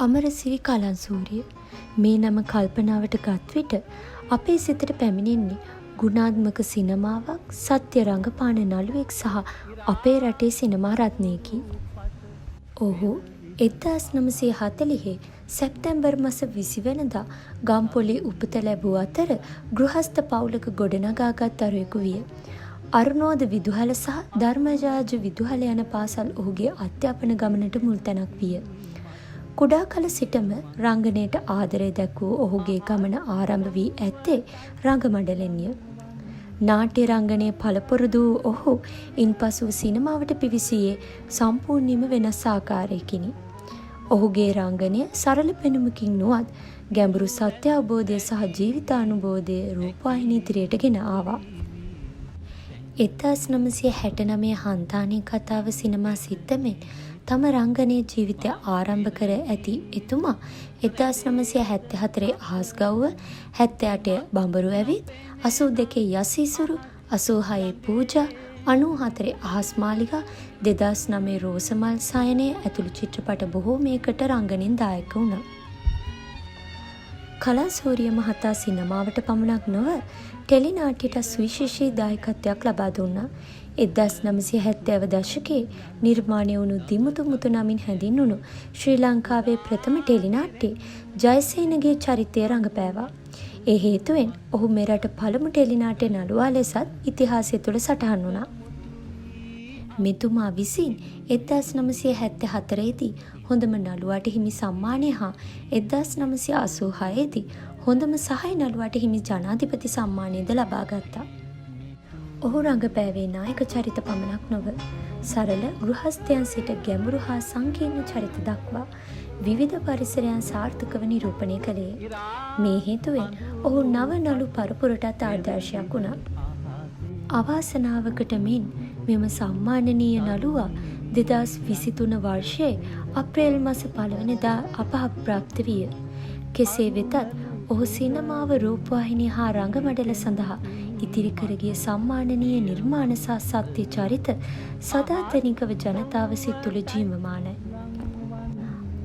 අමරසිරි කලන්සූරිය මේ නම කල්පනාවට ගත් විට අපේ සිතට පැමිණෙන්නේ ගුණාත්මක සිනමාවක්, සත්‍ය රංගපාන නළුවෙක් සහ අපේ රටේ සිනමා රත්නයකි. ඔහු 1940 සැප්තැම්බර් මාස 20 වෙනිදා ගම්පොලේ උපත ලැබූ අතර ගෘහස්ත පවුලක ගොඩනගාගත් දරුවෙකු විය. අරුණෝද විදුහල සහ ධර්මරාජ විදුහල යන පාසල් ඔහුගේ අධ්‍යාපන ගමනට මුල් තැනක් විය. කුඩා කල සිටම රංගනයට ආදරය දැක්වූ ඔහුගේ ගමන ආරම්භ වී ඇත්තේ රංගමඩලෙන්ය. නාට්‍ය රංගනයේ පළපුරුදු වූ ඔහු ඉන්පසු සිනමාවට පිවිසියේ සම්පූර්ණයෙන්ම වෙනස් ආකාරයකිනි. ඔහුගේ රංගනය සරල පෙනුමකින් නුවත් ගැඹුරු සත්‍ය අවබෝධය සහ ජීවිතානුභෝධය රූපවාහිනී ඉදිරියට ගෙන ආවා. 1969 හන්තානේ කතාව සිනමා සිත්තමෙන් තම රංගනයේ ජීවිතය ආරම්භ කර ඇති එතුමා 1974 අහස්ගව්ව, 78 බඹරු ඇවිත්, 82 යසීසුරු, 86 පූජා, 94 අහස්මාලිගා, 2009 රෝසමල් සයනය ඇතුළු චිත්‍රපට බොහෝමයකට රංගනයෙන් දායක වුණා. කලන්සූරිය මහතා සිනමාවට පමණක් නොව ටෙලි නාට්‍යයට සුවිශේෂී දායකත්වයක් ලබා දුන්නා. 1970 දශකයේ නිර්මාණය වුණු දිමුතු මුතු නමින් හැඳින්වුණු ශ්‍රී ලංකාවේ ප්‍රථම ටෙලි නාට්‍යයේ ජයසේනගේ චරිතය රඟපෑවා. ඒ හේතුවෙන් ඔහු මෙරට පළමු ටෙලි නාට්‍ය නළුවා ලෙසත් ඉතිහාසය තුළ සටහන් වුණා. මෙතුමා විසින් 1974 දී හොඳම නළුවාට හිමි සම්මානය හා 1986 දී හොඳම සහාය නළුවාට හිමි ජනාධිපති සම්මානයද ලබා ගත්තා. ඔහු රඟපෑවේ නායක චරිත පමණක් නොව සරල ගෘහස්ථයන් සිට ගැඹුරු හා සංකීර්ණ චරිත දක්වා විවිධ පරිසරයන් සාර්ථකව නිරූපණය කළේය. මේ හේතුවෙන් ඔහු නව නළු පරපුරටත් ආදර්ශයක් වුණා. අවාසනාවකට මෙන් මෙම සම්මානනීය නළුවා 2023 වර්ෂයේ අප්‍රේල් මාස 1 වෙනිදා අපහාප්‍රාප්ත විය. කෙසේ වෙතත් ඔහු සිනමාව, රූපවාහිනිය හා රංගමඩල සඳහා ඉතිරි කරගිය සම්මානනීය නිර්මාණ සහ සත්‍ය චරිත සදාතනිකව ජනතාව සිත් තුළ ජීවමානයි.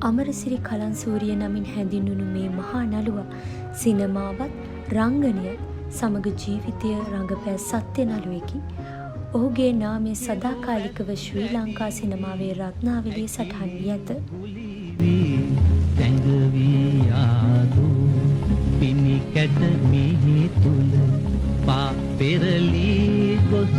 අමරසිරි කලන්සූරිය නමින් හැඳින්වුණු මේ මහා නළුවා සිනමාවත් රංගනයත් සමග ජීවිතය රඟපෑ සත්‍ය නළුවෙකි. ඔහුගේ නාමය සදාකාලිකව ශ්‍රී ලංකා සිනමාවේ රත්නාවලියේ සටහන් වී ඇත. පිනි කැට මිහි තුල පා පෙරලී ගොස්